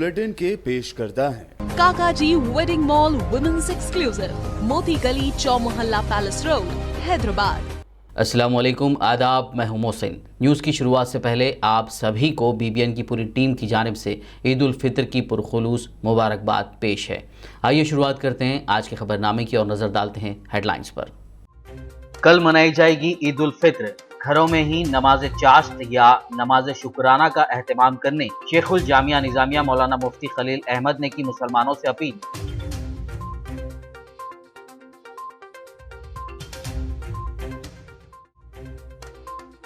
Bulletin के पेश करता है काकाजी वेडिंग मॉल वुमेन्स एक्सक्लूसिव, मोती गली, चौमोहल्ला पैलेस रोड, हैदराबाद। अस्सलामुअलैकुम, आदाब। मैं हूं मोहसिन। न्यूज़ की शुरुआत से पहले आप सभी को बीबीएन की पूरी टीम की जानिब से ईद उल फितर की पुरखुलूस मुबारकबाद पेश है। आइए शुरुआत करते हैं आज के खबरनामे की और नजर डालते हैं हेडलाइंस पर। कल मनाई जाएगी ईद उल फितर। घरों में ही नमाज चाश्त या नमाज शुक्राना का एहतमाम करने शेखुल जामिया निजामिया मौलाना मुफ्ती खलील अहमद ने की मुसलमानों से appeal.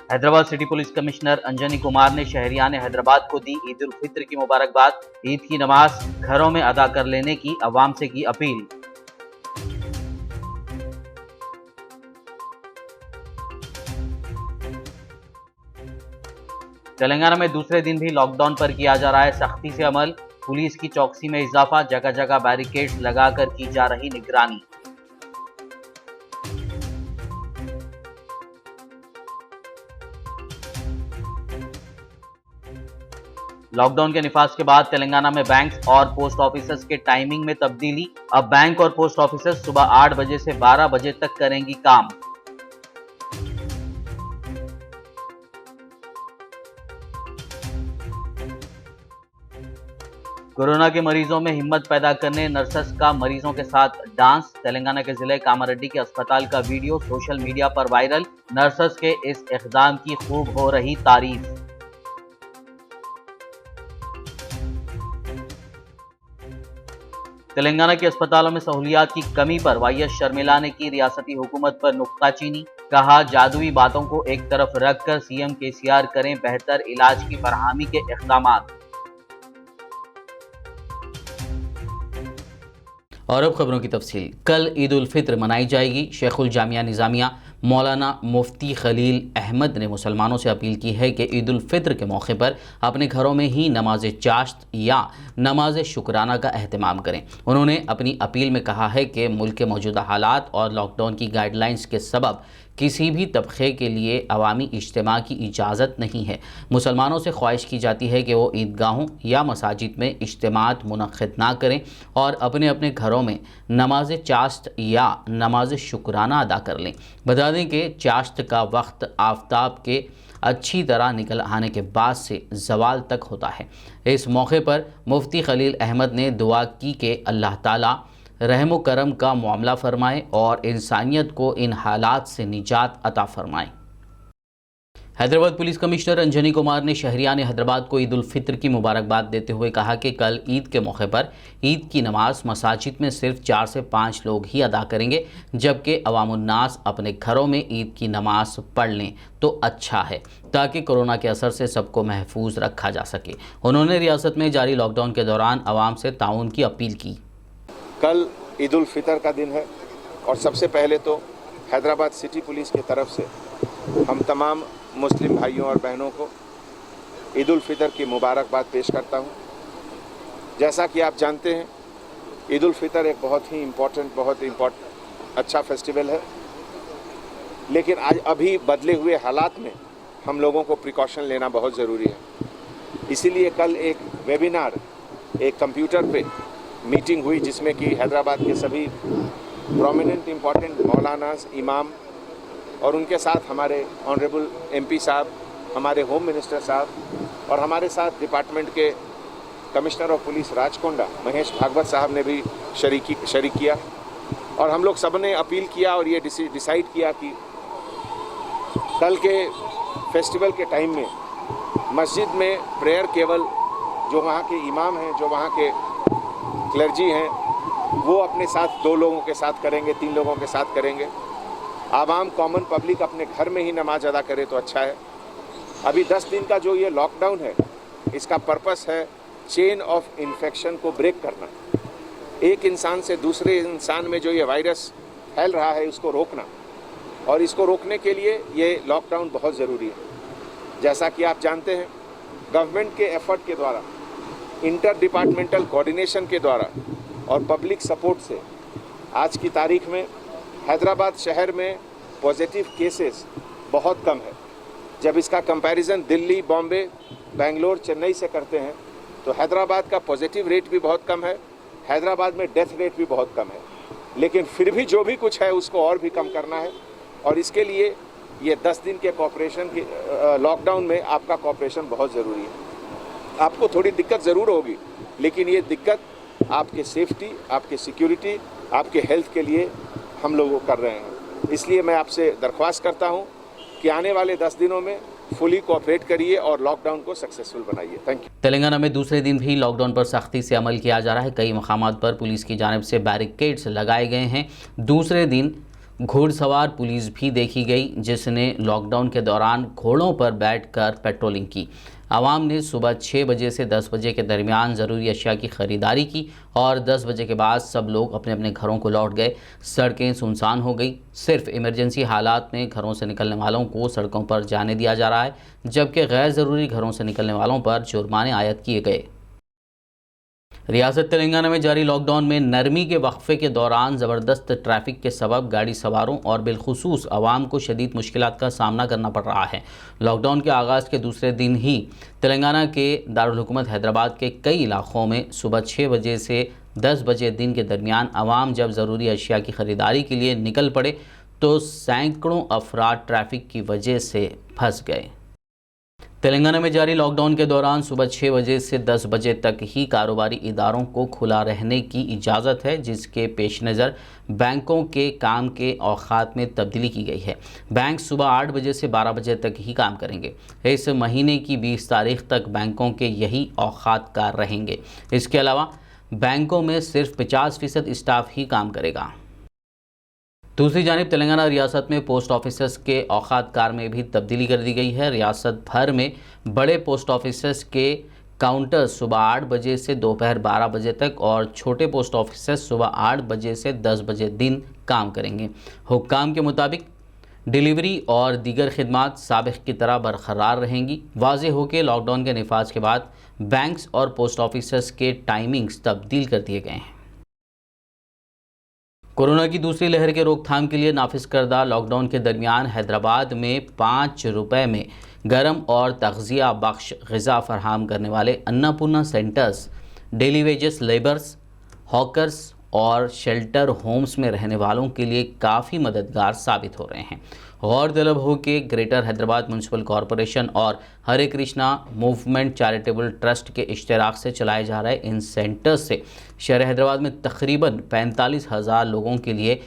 Hyderabad city police commissioner Anjani Kumar ने शहरियान हैदराबाद को दी ईद उल फित्र की मुबारकबाद। ईद की नमाज घरों में अदा कर लेने की अवाम से की अपील। तेलंगाना में दूसरे दिन भी लॉकडाउन पर किया जा रहा है सख्ती से अमल। पुलिस की चौकसी में इजाफा, जगह जगह बैरिकेड्स लगाकर की जा रही निगरानी। लॉकडाउन के निफाज के बाद तेलंगाना में बैंक और पोस्ट ऑफिस के टाइमिंग में तब्दीली। अब बैंक और पोस्ट ऑफिस सुबह 8 बजे से 12 बजे तक करेंगी काम। कोरोना के मरीजों में हिम्मत पैदा करने नर्सेस का मरीजों के साथ डांस। तेलंगाना के जिले कामारेड्डी के अस्पताल का वीडियो सोशल मीडिया पर वायरल। नर्सेस के इस इक़दाम की खूब हो रही तारीफ। तेलंगाना के अस्पतालों में सहूलियात की कमी पर वाईएस शर्मिला ने की रियासती हुकूमत पर नुक्ताचीनी। कहा, जादुई बातों को एक तरफ रखकर सीएम केसीआर करें बेहतर इलाज की फराहमी के इक़दामात। और अब खबरों की तफसील। कल ईद उल फित्र मनाई जाएगी। शेखुल जामिया निजामिया मौलाना मुफ्ती खलील अहमद ने मुसलमानों से अपील की है कि ईद उल फित्र के मौके पर अपने घरों में ही नमाज चाश्त या नमाज शुक्राना का एहतमाम करें। उन्होंने अपनी अपील में कहा है कि मुल्क के मौजूदा हालात और लॉकडाउन की गाइडलाइंस के सबब किसी भी तबके के लिए अवामी इज्तिमा की इजाज़त नहीं है। मुसलमानों से ख्वाहिश की जाती है कि वो ईदगाहों या मसाजिद में इज्तिमात मुनक़्क़िद ना करें और अपने अपने घरों में नमाज चाश्त या नमाज शुक्राना अदा कर लें। बता दें कि चाश्त का वक्त आफताब के अच्छी तरह निकल आने के बाद से ज़वाल तक होता है। इस मौके पर मुफ्ती खलील अहमद ने दुआ की कि अल्लाह ताला रहम व करम का मामला फरमाए और इंसानियत को इन हालात से निजात अता फरमाए। हैदराबाद पुलिस कमिश्नर अंजनी कुमार ने शहरियान हैदराबाद को ईद उल फित्र की मुबारकबाद देते हुए कहा कि कल ईद के मौके पर ईद की नमाज मसाजिद में सिर्फ 4 से 5 लोग ही अदा करेंगे, जबकि अवामुन्नास अपने घरों में ईद की नमाज पढ़ लें तो अच्छा है, ताकि कोरोना के असर से सबको महफूज रखा जा सके। उन्होंने रियासत में जारी लॉकडाउन के दौरान आवाम से ताउन की अपील की। कल ईद उल फितर का दिन है और सबसे पहले तो हैदराबाद सिटी पुलिस की तरफ से हम तमाम मुस्लिम भाइयों और बहनों को ईद उल फितर की मुबारकबाद पेश करता हूं। जैसा कि आप जानते हैं, ईद उल फितर एक बहुत इम्पोर्टेंट अच्छा फेस्टिवल है, लेकिन आज अभी बदले हुए हालात में हम लोगों को प्रिकॉशन लेना बहुत ज़रूरी है। इसीलिए कल एक वेबिनार, एक कंप्यूटर पे मीटिंग हुई जिसमें कि हैदराबाद के सभी प्रोमिनेंट इम्पॉर्टेंट मौलानास, इमाम और उनके साथ हमारे ऑनरेबल एमपी साहब, हमारे होम मिनिस्टर साहब और हमारे साथ डिपार्टमेंट के commissioner of police Rachakonda Mahesh Bhagwat साहब ने भी शरीक किया। और हम लोग सब ने अपील किया और ये डिसाइड किया कि कल के फेस्टिवल के टाइम में मस्जिद में प्रेयर केवल जो वहाँ के इमाम हैं, जो वहाँ के क्लर्जी हैं, वो अपने साथ 2 लोगों के साथ करेंगे, 3 लोगों के साथ करेंगे। आवाम कॉमन पब्लिक अपने घर में ही नमाज अदा करे तो अच्छा है। अभी 10 दिन का जो ये लॉकडाउन है, इसका पर्पस है चेन ऑफ इन्फेक्शन को ब्रेक करना। एक इंसान से दूसरे इंसान में जो ये वायरस फैल रहा है उसको रोकना, और इसको रोकने के लिए ये लॉकडाउन बहुत ज़रूरी है। जैसा कि आप जानते हैं, गवर्नमेंट के एफर्ट के द्वारा, इंटर डिपार्टमेंटल कोऑर्डिनेशन के द्वारा और पब्लिक सपोर्ट से आज की तारीख में हैदराबाद शहर में पॉजिटिव केसेस बहुत कम है। जब इसका कंपैरिजन दिल्ली, बॉम्बे, बेंगलोर, चेन्नई से करते हैं तो हैदराबाद का पॉजिटिव रेट भी बहुत कम है, हैदराबाद में डेथ रेट भी बहुत कम है, लेकिन फिर भी जो भी कुछ है उसको और भी कम करना है। और इसके लिए ये 10 दिन के कॉपरेशन की लॉकडाउन में आपका कॉपरेशन बहुत ज़रूरी है। आपको थोड़ी दिक्कत ज़रूर होगी, लेकिन ये दिक्कत आपके सेफ्टी, आपके सिक्योरिटी, आपके हेल्थ के लिए हम लोग कर रहे हैं। इसलिए मैं आपसे दरख्वास्त करता हूँ कि आने वाले 10 दिनों में फुली कोऑपरेट करिए और लॉकडाउन को सक्सेसफुल बनाइए। Thank you. तेलंगाना में दूसरे दिन भी लॉकडाउन पर सख्ती से अमल किया जा रहा है। कई मकामात पर पुलिस की जानिब से बैरिकेड्स लगाए गए हैं। दूसरे दिन घुड़सवार पुलिस भी देखी गई, जिसने लॉकडाउन के दौरान घोड़ों पर बैठकर पेट्रोलिंग की। आवाम ने सुबह 6 बजे से 10 बजे के दरमियान ज़रूरी अशिया की ख़रीदारी की और 10 बजे के बाद सब लोग अपने अपने घरों को लौट गए। सड़कें सुनसान हो गई। सिर्फ इमरजेंसी हालात में घरों से निकलने वालों को सड़कों पर जाने दिया जा रहा है, जबकि गैर ज़रूरी घरों से निकलने वालों पर जुर्माने आयद किए गए। रियासत तेलंगाना में जारी लॉकडाउन में नरमी के वक्फे के दौरान ज़बरदस्त ट्रैफिक के सबब गाड़ी सवारों और बिलखुसूस आवाम को शदीद मुश्किलात का सामना करना पड़ रहा है। लॉकडाउन के आगाज़ के दूसरे दिन ही तेलंगाना के दारुल हुकूमत हैदराबाद के कई इलाक़ों में सुबह 6 बजे से 10 बजे दिन के दरमियान आवाम जब ज़रूरी अशिया की ख़रीदारी के लिए निकल पड़े तो सैकड़ों अफराद ट्रैफिक की वजह से फंस गए। तेलंगाना में जारी लॉकडाउन के दौरान सुबह 6 बजे से 10 बजे तक ही कारोबारी इदारों को खुला रहने की इजाज़त है, जिसके पेश नज़र बैंकों के काम के औकात में तब्दीली की गई है। बैंक सुबह 8 बजे से 12 बजे तक ही काम करेंगे। इस महीने की 20 तारीख तक बैंकों के यही औकात कार रहेंगे। इसके अलावा बैंकों में सिर्फ 50% स्टाफ ही काम करेगा। दूसरी जानिब तेलंगाना रियासत में पोस्ट ऑफिस के औकात कार में भी तब्दीली कर दी गई है। रियासत भर में बड़े पोस्ट ऑफिस के काउंटर सुबह 8 बजे से दोपहर 12 बजे तक और छोटे पोस्ट ऑफिस सुबह 8 बजे से 10 बजे दिन काम करेंगे। हुक्काम के मुताबिक डिलीवरी और दीगर खिदमात साबिक़ की तरह बरकरार रहेंगी। वाज़ेह हो कि लॉकडाउन के नफाज के बाद बैंक्स और पोस्ट ऑफिस के टाइमिंग्स तब्दील कर दिए गए हैं। कोरोना की दूसरी लहर के रोकथाम के लिए नाफिज करदा लॉकडाउन के दरमियान हैदराबाद में 5 रुपये में गर्म और तग़ज़िया बख्श ग़िज़ा फराहम करने वाले Annapurna centres daily wages labours, hawkers और शेल्टर होम्स में रहने वालों के लिए काफ़ी मददगार साबित हो रहे हैं। गौरतलब हो कि ग्रेटर हैदराबाद म्यूनसिपल कॉरपोरेशन और हरे कृष्णा मूवमेंट चैरिटेबल ट्रस्ट के इश्तराक से चलाए जा रहे इन सेंटर्स से शहर हैदराबाद में तकरीबन 45,000 लोगों के लिए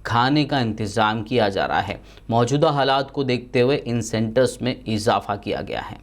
खाने का इंतज़ाम किया जा रहा है। मौजूदा हालात को देखते हुए इन सेंटर्स में इजाफा किया गया है।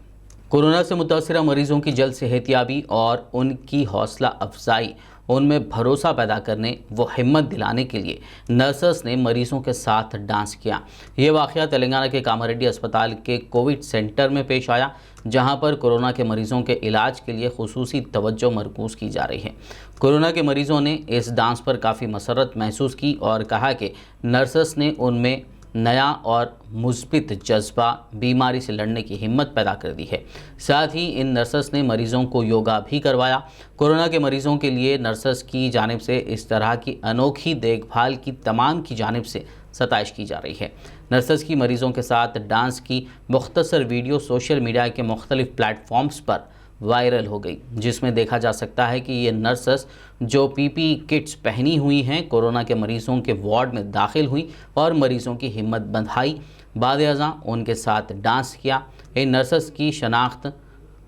कोरोना से मुतासिर मरीज़ों की जल्द सेहतियाबी और उनकी हौसला अफजाई, उनमें भरोसा पैदा करने व हिम्मत दिलाने के लिए नर्सेस ने मरीज़ों के साथ डांस किया। ये वाक़या तेलंगाना के कामारेड्डी अस्पताल के कोविड सेंटर में पेश आया, जहां पर कोरोना के मरीज़ों के इलाज के लिए खुसूसी तवज्जो मरकूज़ की जा रही है। कोरोना के मरीज़ों ने इस डांस पर काफ़ी मसरत महसूस की और कहा कि नर्सेस ने उनमें नया और मुस्बित जज्बा बीमारी से लड़ने की हिम्मत पैदा कर दी है। साथ ही इन नर्सेस ने मरीज़ों को योगा भी करवाया। कोरोना के मरीज़ों के लिए नर्सेस की जानिब से इस तरह की अनोखी देखभाल की तमाम की जानिब से सताइश की जा रही है। नर्सेस की मरीज़ों के साथ डांस की मुख्तसर वीडियो सोशल मीडिया के मुख्तलिफ प्लेटफॉर्म्स पर वायरल हो गई, जिसमें देखा जा सकता है कि ये नर्सेस जो पीपीई किट्स पहनी हुई हैं कोरोना के मरीज़ों के वार्ड में दाखिल हुई और मरीज़ों की हिम्मत बंधाई, बाद-ए-अज़ां उनके साथ डांस किया। इन नर्सेस की शनाख्त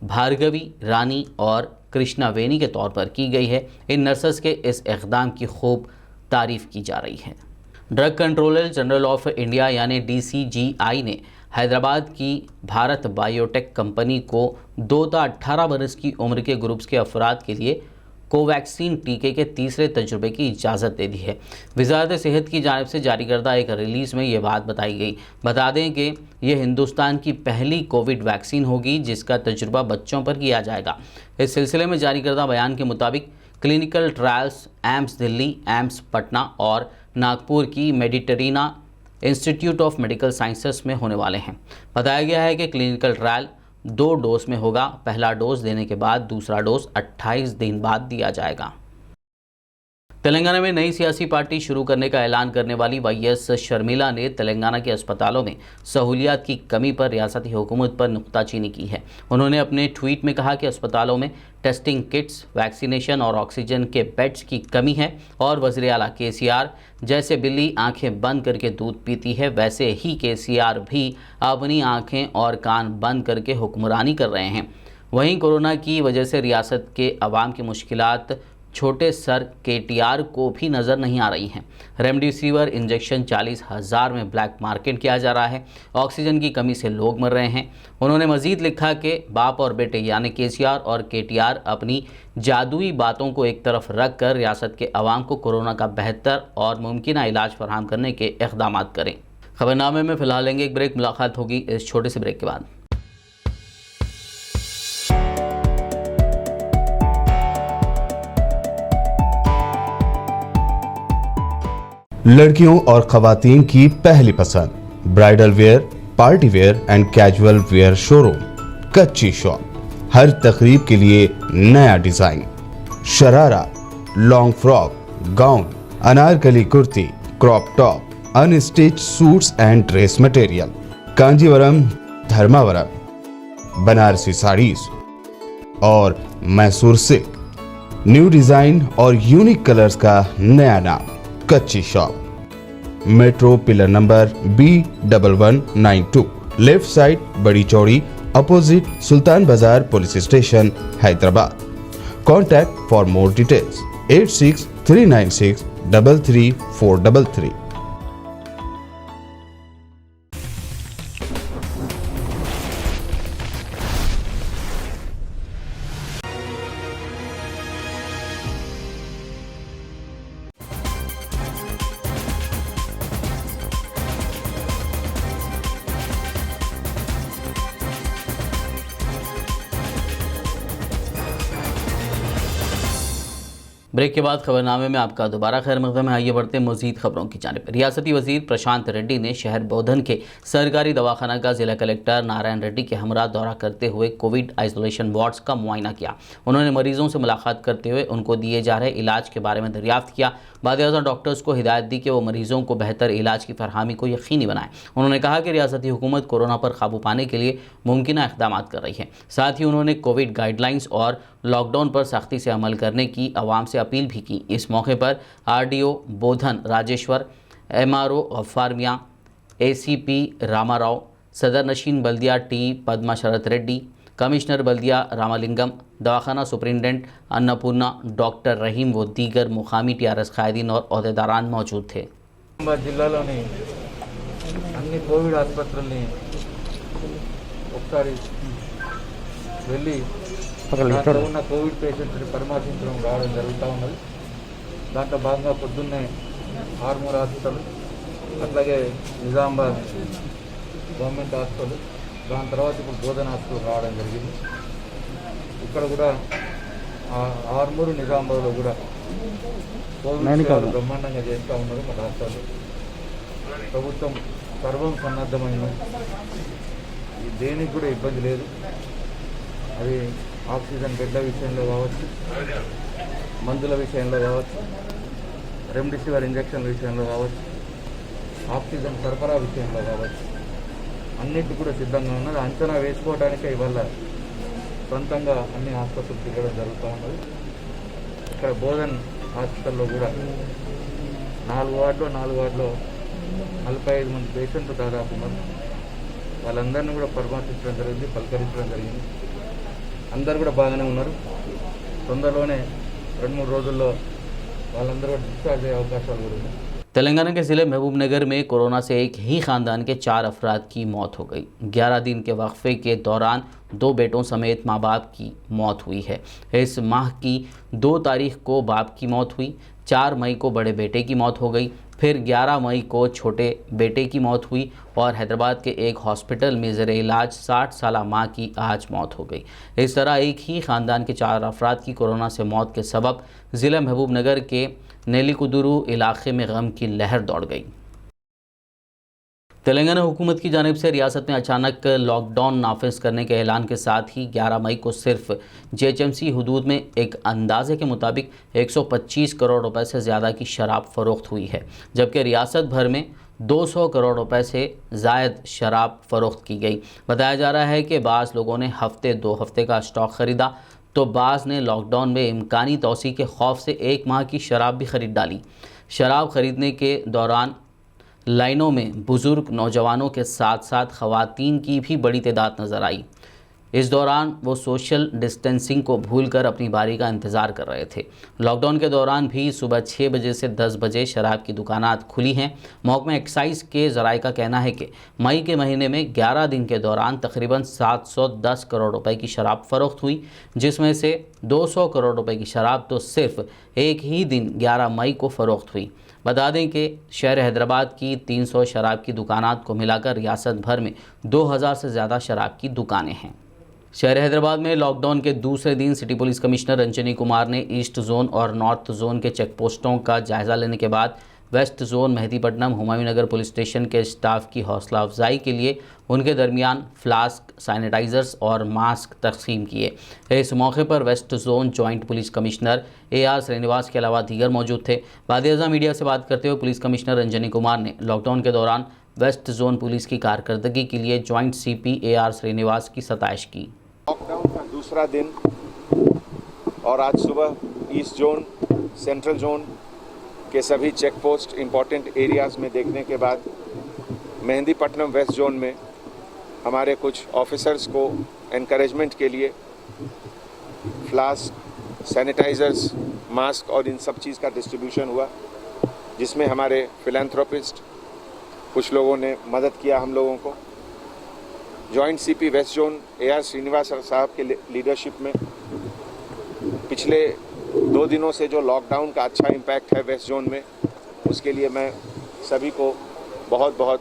भार्गवी रानी और कृष्णा वेनी के तौर पर की गई है। इन नर्सेस के इस इक़दाम की खूब तारीफ़ की जा रही है। Drug controller general of India यानी DCGI ने हैदराबाद की भारत बायोटेक कंपनी को 2 से 18 बरस की उम्र के ग्रुप्स के अफराद के लिए कोवैक्सीन टीके के तीसरे तजुर्बे की इजाज़त दे दी है। वज़ारत सेहत की जानिब से जारी करदा एक रिलीज़ में ये बात बताई गई। बता दें कि यह हिंदुस्तान की पहली कोविड वैक्सीन होगी जिसका तजुर्बा बच्चों पर किया जाएगा। इस सिलसिले में जारी करदा बयान के मुताबिक clinical trials AIIMS Delhi, AIIMS Patna और नागपुर की मेडिटेरिना इंस्टीट्यूट ऑफ मेडिकल साइंसेस में होने वाले हैं। बताया गया है कि क्लिनिकल ट्रायल 2 डोज में होगा। पहला डोज देने के बाद दूसरा डोज 28 दिन बाद दिया जाएगा। तेलंगाना में नई सियासी पार्टी शुरू करने का ऐलान करने वाली वाईएस शर्मिला ने तेलंगाना के अस्पतालों में सहूलियात की कमी पर रियासती हुकूमत पर नुक्ताचीनी की है। उन्होंने अपने ट्वीट में कहा कि अस्पतालों में टेस्टिंग किट्स, वैक्सीनेशन और ऑक्सीजन के बेड्स की कमी है और वज़ीर आला केसीआर जैसे बिल्ली आंखें बंद करके दूध पीती है, वैसे ही केसीआर भी अपनी आंखें और कान बंद करके हुक्मरानी कर रहे हैं। वहीं कोरोना की वजह से रियासत के अवाम की मुश्किलात छोटे सर केटीआर को भी नज़र नहीं आ रही हैं। रेमडेसिविर इंजेक्शन 40,000 में ब्लैक मार्केट किया जा रहा है। ऑक्सीजन की कमी से लोग मर रहे हैं। उन्होंने मजीद लिखा कि बाप और बेटे यानी केसीआर और केटीआर अपनी जादुई बातों को एक तरफ रख कर रियासत के अवाम को कोरोना का बेहतर और मुमकिन इलाज फराहम करने के इक़दाम करें। खबरनामे में फ़िलहाल लेंगे एक ब्रेक। मुलाकात होगी इस छोटे से ब्रेक के बाद। लड़कियों और खवातीन की पहली पसंद, bridal wear, party wear and casual wear showroom Kachchi shop. हर तकरीब के लिए नया design, sharara, long frock, gown, anarkali kurti, crop top, unstitch suits and dress material, Kanjivaram, Dharmavaram, Banarasi saris और मैसूर सिल्क। न्यू डिजाइन और यूनिक कलर्स का नया नाम Kachchi shop. Metro pillar number B1192, left side, Badi Chowdi, opposite Sultan Bazaar police station, Hyderabad. Contact for more details 8639633433। Break के बाद खबरनामे में आपका दोबारा खैर मक़दम है। आइए बढ़ते हैं मज़ीद खबरों की जानिब। रियासती वज़ीर प्रशांत रेड्डी ने शहर बोधन के सरकारी दवाखाना का ज़िला कलेक्टर नारायण रेड्डी के हमरा दौरा करते हुए कोविड आइसोलेशन वार्ड्स का मुआयना किया। उन्होंने मरीजों से मुलाकात करते हुए उनको दिए जा रहे इलाज के बारे में दरियाफ्त किया। बाद डॉक्टर्स को हिदायत दी कि वो मरीजों को बेहतर इलाज की फरहमी को यकीनी बनाएं। उन्होंने कहा कि रियासती हुकूमत कोरोना पर काबू पाने के लिए मुमकिन इक़दाम कर रही है। साथ ही उन्होंने कोविड गाइडलाइंस और लॉकडाउन पर सख्ती से अमल करने की आवाम से अपील भी की। इस मौके पर RDO बोधन राजेश्वर, MRO गफ्फार मियाँ, ACP रामाराव, सदर नशीन बल्दिया T पद्मा शरत रेड्डी, कमिश्नर बल्दिया रामालिंगम, दवाखाना सुपरिटेंडेंट अन्नपूर्णा, डॉक्टर रहीम व दीगर मुकामी TRS कायदीन और अहदेदारान मौजूद थे। జిల్లాలోని అన్ని కోవిడ్ ఆసుపత్రుల్ని ఒకసారి వెళ్ళి దాంట్లో ఉన్న కోవిడ్ పేషెంట్స్ని పరామర్శించడం రావడం జరుగుతూ ఉన్నది. దాంట్లో భాగంగా పొద్దున్నే ఆర్మూర్ హాస్పిటల్, అట్లాగే నిజామాబాద్ గవర్నమెంట్ హాస్పిటల్, దాని తర్వాత ఇప్పుడు బోధన హాస్పిటల్ రావడం జరిగింది. ఇక్కడ కూడా ఆర్మూరు నిజామాబాద్లో కూడా కోవిడ్ సేవలు బ్రహ్మాండంగా చేస్తూ ఉన్నారు. మన రాష్ట్రాలు ప్రభుత్వం సర్వం సన్నద్ధమైంది. దేనికి కూడా ఇబ్బంది లేదు. అది ఆక్సిజన్ బెడ్ల విషయంలో కావచ్చు, మందుల విషయంలో కావచ్చు, రెమ్డెసివిర్ ఇంజక్షన్ల విషయంలో కావచ్చు, ఆక్సిజన్ సరఫరా విషయంలో కావచ్చు, అన్నిటి కూడా సిద్ధంగా ఉన్నది. అంచనా వేసుకోవడానికే ఇవాళ సొంతంగా అన్ని ఆసుపత్రులు తిరగడం జరుగుతూ ఉన్నది. ఇక్కడ బోధన్ హాస్పిటల్లో కూడా 4 వార్డులో 45 మంది పేషెంట్లు దాదాపు ఉన్నారు. వాళ్ళందరినీ కూడా పరామర్శించడం జరిగింది, పలకరించడం జరిగింది. అందరూ కూడా బాగానే ఉన్నారు. తొందరలోనే 2-3 రోజుల్లో వాళ్ళందరూ డిశ్చార్జ్ అయ్యే అవకాశాలు కూడా ఉన్నాయి. तेलंगाना के ज़िले महबूबनगर में कोरोना से एक ही ख़ानदान के 4 अफराद की मौत हो गई। 11 दिन के वक्फे के दौरान 2 बेटों समेत माँ बाप की मौत हुई है। इस माह की 2 तारीख को बाप की मौत हुई, 4 मई को बड़े बेटे की मौत हो गई, फिर 11 मई को छोटे बेटे की मौत हुई और हैदराबाद के एक हॉस्पिटल में ज़ेर इलाज 60 साल माँ की आज मौत हो गई। इस तरह एक ही ख़ानदान के 4 अफराद की कोरोना से मौत के सबब ज़िला महबूबनगर के नेलीकुदुरु इलाके में गम की लहर दौड़ गई। तेलंगाना हुकूमत की जानिब से रियासत में अचानक लॉकडाउन नाफिज करने के ऐलान के साथ ही 11 मई को सिर्फ JHMC हुदूद में एक अंदाजे के मुताबिक 125 करोड़ रुपए से ज़्यादा की शराब फ़रोख्त हुई है, जबकि रियासत भर में 200 करोड़ रुपए से ज़ायद शराब फ़रोख्त की गई। बताया जा रहा है कि बाज़ लोगों ने दो हफ्ते का स्टॉक ख़रीदा तो बाज़ ने लॉकडाउन में इम्कानी तोसी के खौफ से 1 माह की शराब भी ख़रीद डाली। शराब ख़रीदने के दौरान लाइनों में बुज़ुर्ग नौजवानों के साथ साथ ख़वातीन की भी बड़ी तादाद नज़र आई। इस दौरान वो सोशल डिस्टेंसिंग को भूलकर अपनी बारी का इंतज़ार कर रहे थे। लॉकडाउन के दौरान भी सुबह 6 बजे से 10 बजे शराब की दुकानात खुली हैं। महकमा एक्साइज़ के ज़राए का कहना है कि मई के महीने में 11 दिन के दौरान तकरीबन 710 करोड़ रुपए की शराब फ़रोख्त हुई, जिसमें से 200 करोड़ रुपए की शराब तो सिर्फ एक ही दिन 11 मई को फ़रोख्त हुई। बता दें कि शहर हैदराबाद की 300 शराब की दुकानात को मिलाकर रियासत भर में 2000 से ज़्यादा शराब की दुकानें हैं। शहर हैदराबाद में लॉकडाउन के दूसरे दिन city police commissioner Ranjani Kumar ने ईस्ट जोन और नॉर्थ जोन के चेक पोस्टों का जायज़ा लेने के बाद वेस्ट जोन मेहदीपट्टनम हुमायूं नगर पुलिस स्टेशन के स्टाफ की हौसला अफजाई के लिए उनके दरमियान फ्लास्क, सैनिटाइज़र्स और मास्क तकसीम किए। इस मौके पर west zone joint police commissioner AR Srinivas के अलावा दीगर मौजूद थे। वादियाज़ा मीडिया से बात करते हुए पुलिस कमिश्नर रंजनी कुमार ने लॉकडाउन के दौरान वेस्ट जोन पुलिस की कारकर्दगी के लिए जॉइंट CP AR श्रीनिवास की सताइश की। लॉकडाउन का दूसरा दिन और आज सुबह ईस्ट जोन, सेंट्रल जोन के सभी चेक पोस्ट इम्पॉर्टेंट एरियाज़ में देखने के बाद मेहदीपट्टनम वेस्ट जोन में हमारे कुछ ऑफिसर्स को एनकरेजमेंट के लिए फ्लास्क, सैनिटाइज़र्स, मास्क और इन सब चीज़ का डिस्ट्रीब्यूशन हुआ, जिसमें हमारे फिलैंथ्रोपिस्ट कुछ लोगों ने मदद किया हम लोगों को। Joint CP west zone AR Srinivas साहब के लीडरशिप में पिछले 2 दिनों से जो लॉकडाउन का अच्छा इम्पैक्ट है वेस्ट जोन में, उसके लिए मैं सभी को बहुत बहुत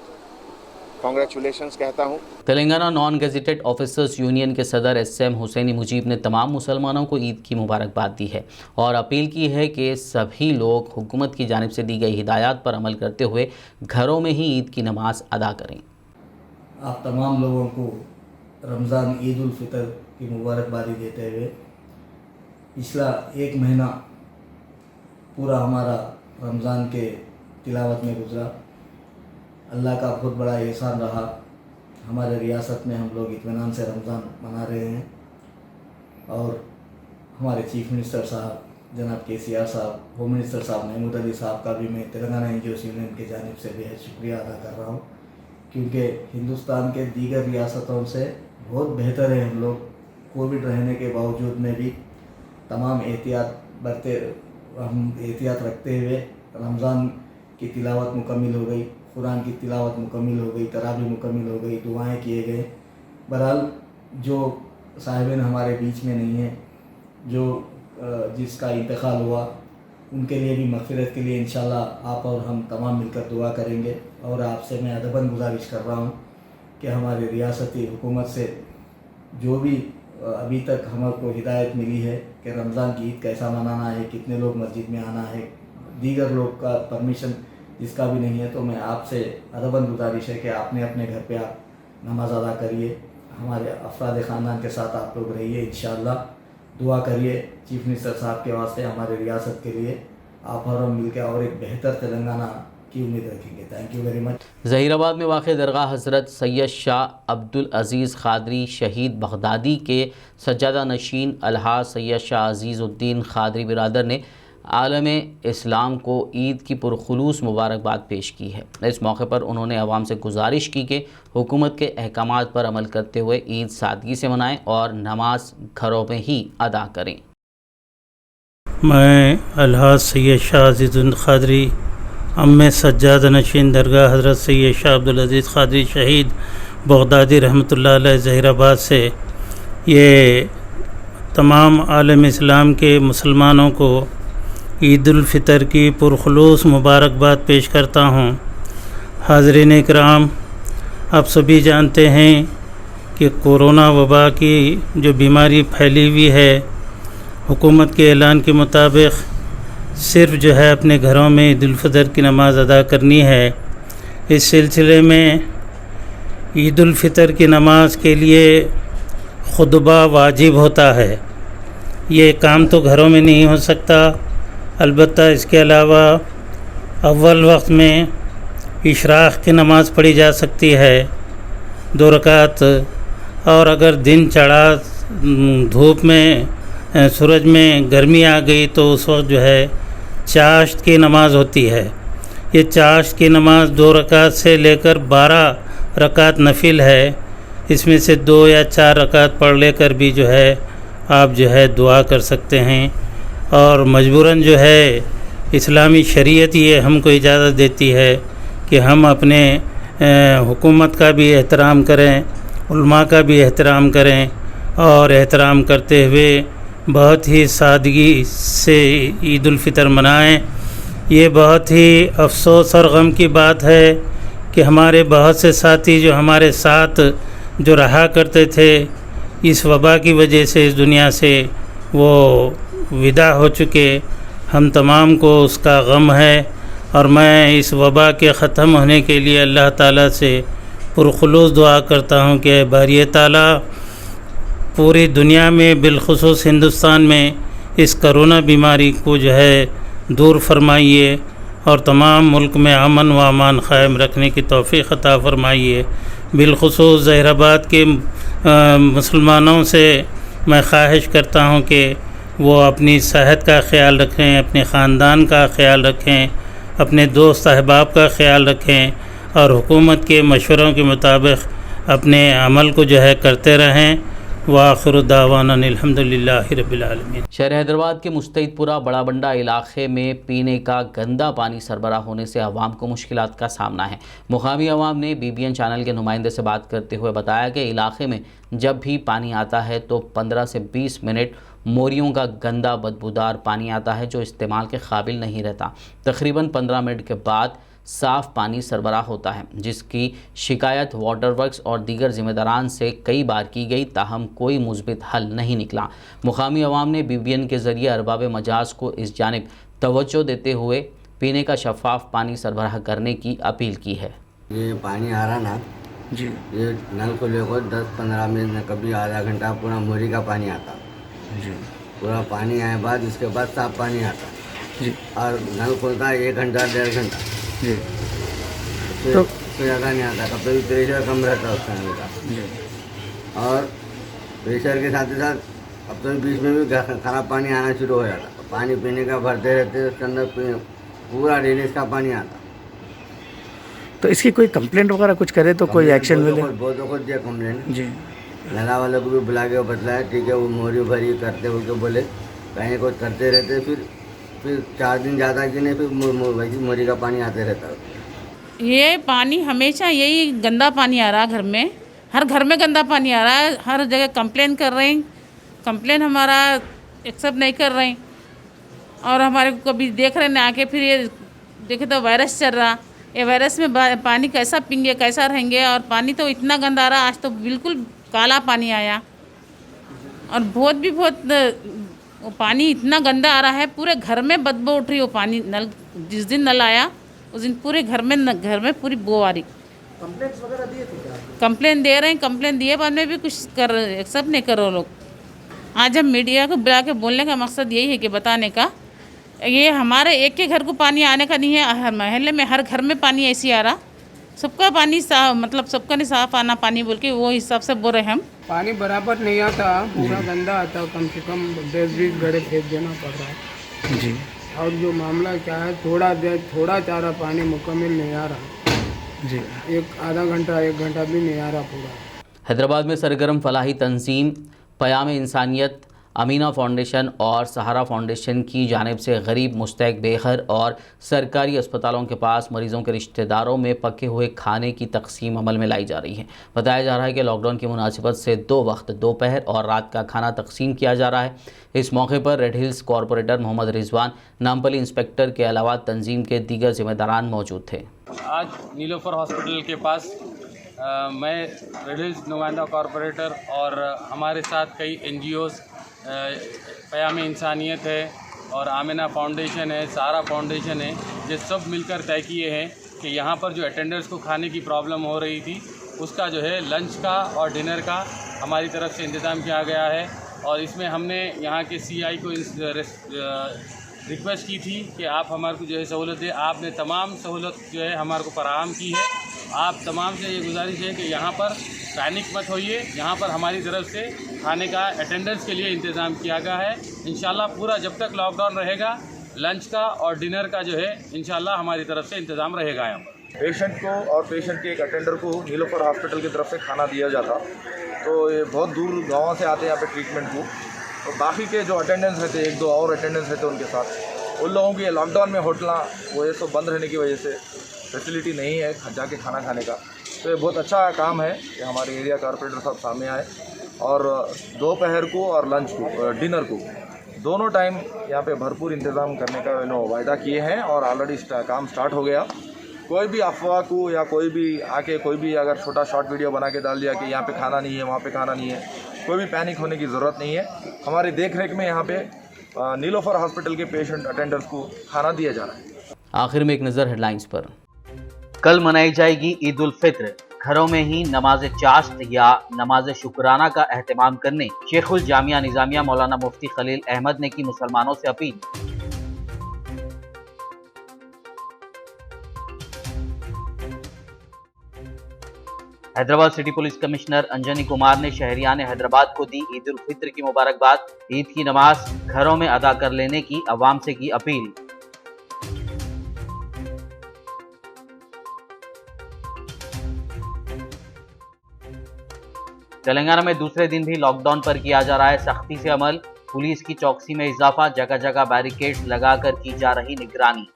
कॉन्ग्रेचुलेशंस कहता हूँ। Telangana non gazetted officers union के सदर SM हुसैनी मुजीब ने तमाम मुसलमानों को ईद की मुबारकबाद दी है और अपील की है कि सभी लोग हुकूमत की जानिब से दी गई हिदायत पर अमल करते हुए घरों में ही ईद की नमाज अदा करें। आप तमाम लोगों को रमज़ान ईद उल फितर की मुबारकबादी देते हुए पिछला 1 महीना पूरा हमारा रमज़ान के तिलावत में गुज़रा। अल्लाह का बहुत बड़ा एहसान रहा, हमारे रियासत में हम लोग इत्मीनान से रमज़ान मना रहे हैं और हमारे चीफ मिनिस्टर साहब जनाब KCR साहब, होम मिनिस्टर साहब महमूद अली साहब का भी मैं तेलंगाना NGOs यूनियन की जानिब से बेहद शुक्रिया अदा कर रहा हूँ, क्योंकि हिंदुस्तान के दीगर रियासतों से बहुत बेहतर है हम लोग कोविड रहने के बावजूद में भी तमाम हम एहतियात रखते हुए रमज़ान की तिलावत मुकम्मिल हो गई, कुरान की तिलावत मुकम्मिल हो गई, तरावी मुकम्मिल हो गई, दुआएं किए गए। बहरहाल जो साहिबीन हमारे बीच में नहीं है, जो जिसका इंतकाल हुआ, उनके लिए भी मग़फ़िरत के लिए इंशाल्लाह आप और हम तमाम मिलकर दुआ करेंगे। और आपसे मैं अदबन गुजारिश कर रहा हूँ कि हमारे रियासती हुकूमत से जो भी अभी तक हमको हिदायत मिली है कि रमज़ान की ईद कैसा मनाना है, कितने लोग मस्जिद में आना है, दीगर लोग का परमिशन जिसका भी नहीं है, तो मैं आपसे अदबन गुजारिश है कि आपने अपने घर पे आप नमाज अदा करिए, हमारे अफराद ख़ानदान के साथ आप लोग रहिए, इंशाअल्लाह दुआ करिए चीफ मिनिस्टर साहब के वास्ते, हमारे रियासत के लिए। आप और हम मिलकर और एक बेहतर तेलंगाना की उम्मीद रखेंगे। Thank you very much. Zaheerabad में वाक़ दरगाह हज़रत सैयद शाह अब्दुल अज़ीज़ ख़ादरी शहीद बगदादी के सज्जादा नशीन अलहाज सैयद शाह अज़ीज़ुद्दीन ख़ादरी बिरादर ने आलम इस्लाम को ईद की पुरखुलूस मुबारकबाद पेश की है। इस मौके पर उन्होंने अवाम से गुजारिश की कि हुकूमत के अहकामात पर अमल करते हुए ईद सादगी से मनाएं और नमाज घरों में ही अदा करें। मैं अलहाज सैयद शाह अज़ीज़ुद्दीन ख़ादरी अम्मे सज्जाद नशीन दरगाह हज़रत सैयद शाह अब्दुल अज़ीज़ ख़ादरी शहीद बगदादी रहमतुल्लाह अलैह ज़हीराबाद से ये तमाम आलम इस्लाम के मुसलमानों को ईद उल फ़ितर की पुरखुलूस मुबारकबाद पेश करता हूँ। हाज़रीन इकराम, आप सभी जानते हैं कि कोरोना वबा की जो बीमारी फैली हुई है, हुकूमत के ऐलान के मुताबिक सिर्फ अपने घरों में ईद उल फ़ितर की नमाज़ अदा करनी है। इस सिलसिले में ईद उल फ़ितर की नमाज के लिए खुतबा वाजिब होता है। ये काम तो घरों में नहीं हो सकता। अलबत्ता इसके अलावा अव्वल वक्त में इशराक़ की नमाज़ पढ़ी जा सकती है 2 रकात, और अगर दिन चढ़ा धूप में सूरज में गर्मी आ गई तो उस वक्त जो है चाश्त की नमाज़ होती है। ये चाश्त की नमाज़ 2 रकात से लेकर 12 रकात नफिल है। इसमें से 2 या 4 रकात पढ़ लेकर भी जो है आप जो है दुआ कर सकते हैं। और मजबूरन जो है इस्लामी शरीयत ये हमको इजाज़त देती है कि हम अपने हुकूमत का भी एहतराम करें, उलमा का भी एहतराम करें, और एहतराम करते हुए बहुत ही सादगी से ईद उल फ़ितर मनाएं। ये बहुत ही अफसोस और गम की बात है कि हमारे बहुत से साथी जो हमारे साथ जो रहा करते थे, इस वबा की वजह से इस दुनिया से वो विदा हो चुके। हम तमाम को उसका गम है, और मैं इस वबा के ख़त्म होने के लिए अल्लाह ताला से पुरखुलूस दुआ करता हूँ कि बारी ताला पूरी दुनिया में बिलखुसूस हिंदुस्तान में इस करोना बीमारी को जो है दूर फरमाइए, और तमाम मुल्क में अमन व अमान क़ायम रखने की तौफ़ीक़ अता फरमाइए। बिलखुसूस ज़हीराबाद के मुसलमानों से मैं ख्वाहिश करता हूँ कि वो अपनी सेहत का ख़्याल रखें, अपने ख़ानदान का ख़्याल रखें, अपने दोस्त अहबाब का ख़्याल रखें, और हुकूमत के मशवरों के मुताबिक अपने अमल को जो है करते रहें। वाखिर दावाना अल्हम्दुलिल्लाहि रब्बिल आलमीन। शहर हैदराबाद के मुस्तैदपुरा बड़ा बंडा इलाके में पीने का गंदा पानी सरबराह होने से आवाम को मुश्किलात का सामना है। मुकामी आवाम ने BBN चैनल के नुमाइंदे से बात करते हुए बताया कि इलाके में जब भी पानी आता है तो 15 से 20 मिनट मोरियों का गंदा बदबूदार पानी आता है जो इस्तेमाल के काबिल नहीं रहता। तकरीबन 15 मिनट के बाद साफ़ पानी सरबराह होता है, जिसकी शिकायत वाटर वर्क्स और दीगर ज़िम्मेदारान से कई बार की गई, ताहम कोई मुस्बित हल नहीं निकला। मुकामी अवाम ने BBN के ज़रिए अरबाब मजाज को इस जानिब तवज्जो देते हुए पीने का शफाफ पानी सरबराह करने की अपील की है। ये पानी आ रहा ना जी, ये नल को लेकर 10-15 मिनट में कभी आधा घंटा पूरा मोरी का पानी आता जी। पूरा पानी आए बाद इसके बाद साफ पानी आता जी, और नल खोलता है 1 घंटा 1.5 घंटा जी, तो ज़्यादा नहीं आता। कभी भी प्रेशर कम रहता है उस टाइम का जी, और प्रेशर के साथ ही साथ अब तो बीच में भी ख़राब पानी आना शुरू हो जाता। पानी पीने का भरते रहते, उसके अंदर पूरा ड्रेनेज का पानी आता। तो इसकी कोई कंप्लेंट वगैरह कुछ करे तो कोई एक्शन मिले? बहुत खुद दिया कंप्लेंट जी, नला वालों को भी बुला के बतलाया, ठीक है, वो मोरी भरी करते बोल के बोले, कहीं कुछ करते रहते। फिर 4 दिन ज़्यादा कि नहीं, फिर वैसी मोरी का पानी आते रहता है। ये पानी हमेशा यही गंदा पानी आ रहा है घर में, हर घर में गंदा पानी आ रहा है। हर जगह कंप्लेन कर रहे हैं, कंप्लेन हमारा एक्सेप्ट नहीं कर रहे हैं, और हमारे को कभी देख रहे हैं आके, फिर ये देखे तो वायरस चल रहा। ये वायरस में पानी कैसा पीएंगे, कैसा रहेंगे? और पानी तो इतना गंदा आ रहा, आज तो बिल्कुल काला पानी आया, और बहुत वो पानी इतना गंदा आ रहा है, पूरे घर में बदबू उठ रही। वो पानी नल जिस दिन नल आया उस दिन पूरे घर में पूरी बो आ रही। कंप्लेंट्स वगैरह दिए थे क्या? कंप्लेन दे रहे हैं, कंप्लेन दिए, बाद में भी कुछ कर एक्सेप्ट नहीं कर रहे लोग। आज हम मीडिया को बुला के बोलने का मकसद यही है कि बताने का, ये हमारे एक के घर को पानी आने का नहीं है, हर महल्ले में हर घर में पानी ऐसे आ रहा। सबका पानी साफ, मतलब सबका नहीं साफ आना पानी बोल के वो हिसाब से बोल रहे हैं हम। पानी बराबर नहीं आता, पूरा गंदा आता, कम से कम 10-20 घड़े फेंक देना पड़ रहा है जी। और जो मामला क्या है, थोड़ा चारा पानी मुकम्मल नहीं आ रहा जी, आधा घंटा 1 घंटा भी नहीं आ रहा पूरा। हैदराबाद में सरगर्म फलाही तंजीम क़याम इंसानियत, अमीना फाउंडेशन और सहारा फाउंडेशन की जानिब से गरीब, मुस्तहक, बेघर और सरकारी अस्पतालों के पास मरीज़ों के रिश्तेदारों में पके हुए खाने की तकसीम अमल में लाई जा रही है। बताया जा रहा है कि लॉकडाउन की मुनासिबत से 2 वक्त दोपहर और रात का खाना तकसीम किया जा रहा है। इस मौके पर Red Hills corporator Mohammed Rizwan, Nampally inspector के अलावा तंजीम के दीगर जिम्मेदारान मौजूद थे। आज नीलोफर हॉस्पिटल के पास मैं रेड हिल्स नुमाइंदा कॉरपोरेटर और हमारे साथ कई NGOs, क़याम इंसानियत है और आमिना फाउंडेशन है, सहारा फाउंडेशन है, ये सब मिलकर तय किए हैं कि यहाँ पर जो अटेंडर्स को खाने की प्रॉब्लम हो रही थी उसका जो है लंच का और डिनर का हमारी तरफ से इंतज़ाम किया गया है। और इसमें हमने यहाँ के CI को रिक्वेस्ट की थी कि आप हमारे को जो है सहूलत दें। आपने तमाम सहूलत जो है हमारे को फराहम की है। आप तमाम से ये गुजारिश है कि यहाँ पर पैनिक मत होइए। यहाँ पर हमारी तरफ से खाने का अटेंडेंस के लिए इंतज़ाम किया गया है। इंशाल्लाह पूरा जब तक लॉकडाउन रहेगा लंच का और डिनर का जो है इंशाल्लाह हमारी तरफ से इंतज़ाम रहेगा। यहाँ पर पेशेंट को और पेशेंट के एक अटेंडर को नीलोफर हॉस्पिटल की तरफ से खाना दिया जाता। तो ये बहुत दूर गाँव से आते हैं यहाँ पे ट्रीटमेंट को। और बाकी के जो अटेंडेंस रहते, 1-2 और अटेंडेंस रहते उनके साथ, उन लोगों की लॉकडाउन में होटल वो ये सब बंद रहने की वजह से फैसिलिटी नहीं है जाके खाना खाने का। तो ये बहुत अच्छा काम है कि हमारे एरिया कॉर्पोरेटर साहब सामने आए और दोपहर को और लंच को, डिनर को, दोनों टाइम यहाँ पे भरपूर इंतज़ाम करने का वायदा किए हैं। और ऑलरेडी काम स्टार्ट हो गया। कोई भी अफवाह को या कोई भी आके कोई भी अगर छोटा शॉर्ट वीडियो बना के डाल दिया कि यहाँ पे खाना नहीं है, वहाँ पे खाना नहीं है, कोई भी पैनिक होने की ज़रूरत नहीं है। हमारी देखरेख में यहाँ पे नीलोफर हॉस्पिटल के पेशेंट अटेंडर्स को खाना दिया जा रहा है। आखिर में एक नज़र हेडलाइंस पर। कल मनाई जाएगी ईद उल फित्र। घरों में ही नमाज चाश्त या नमाज शुक्राना का एहतमाम करने शेखुल जामिया निजामिया मौलाना मुफ्ती खलील अहमद ने की मुसलमानों से appeal. Hyderabad city police commissioner Anjani Kumar ने शहरियान हैदराबाद को दी ईद उल फित्र की मुबारकबाद। ईद की नमाज घरों में अदा कर लेने की अवाम से की अपील। तेलंगाना में दूसरे दिन भी लॉकडाउन पर किया जा रहा है सख्ती से अमल। पुलिस की चौकसी में इजाफा, जगह जगह बैरिकेड्स लगाकर की जा रही निगरानी।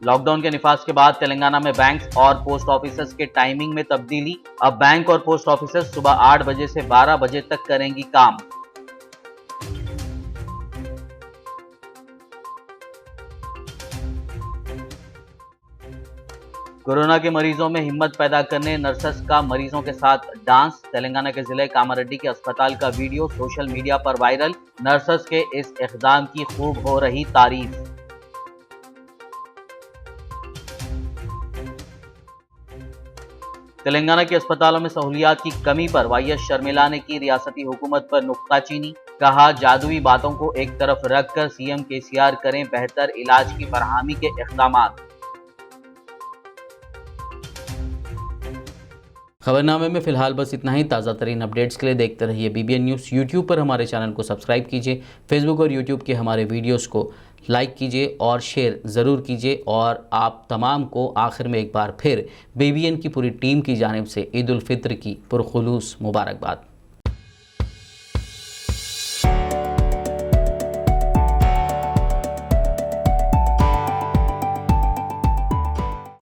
लॉकडाउन के निफाज के बाद तेलंगाना में बैंक और पोस्ट ऑफिसेस के टाइमिंग में तब्दीली। अब बैंक और पोस्ट ऑफिसेस सुबह 8 बजे से 12 बजे तक करेंगी काम। कोरोना के मरीजों में हिम्मत पैदा करने नर्सेस का मरीजों के साथ डांस। तेलंगाना के जिले कामारेड्डी के अस्पताल का वीडियो सोशल मीडिया पर वायरल। नर्सेस के इस इक़दाम की खूब हो रही तारीफ। तेलंगाना के अस्पतालों में सहूलियात की कमी पर वाईएस शर्मिला ने की रियासती हुकूमत पर नुक्ताचीनी। कहा, जादुई बातों को एक तरफ रखकर सीएम केसीआर करें बेहतर इलाज की फराहमी के इक़दामात। खबरनामे में फिलहाल बस इतना ही। ताज़ा तरीन अपडेट्स के लिए देखते रहिए BBN न्यूज़। यूट्यूब पर हमारे चैनल को सब्सक्राइब कीजिए। फेसबुक और यूट्यूब के हमारे वीडियोस को लाइक कीजिए और शेयर ज़रूर कीजिए। और आप तमाम को आखिर में एक बार फिर BBN की पूरी टीम की जानिब से ईद उल फित्र की पुरखुलूस मुबारकबाद।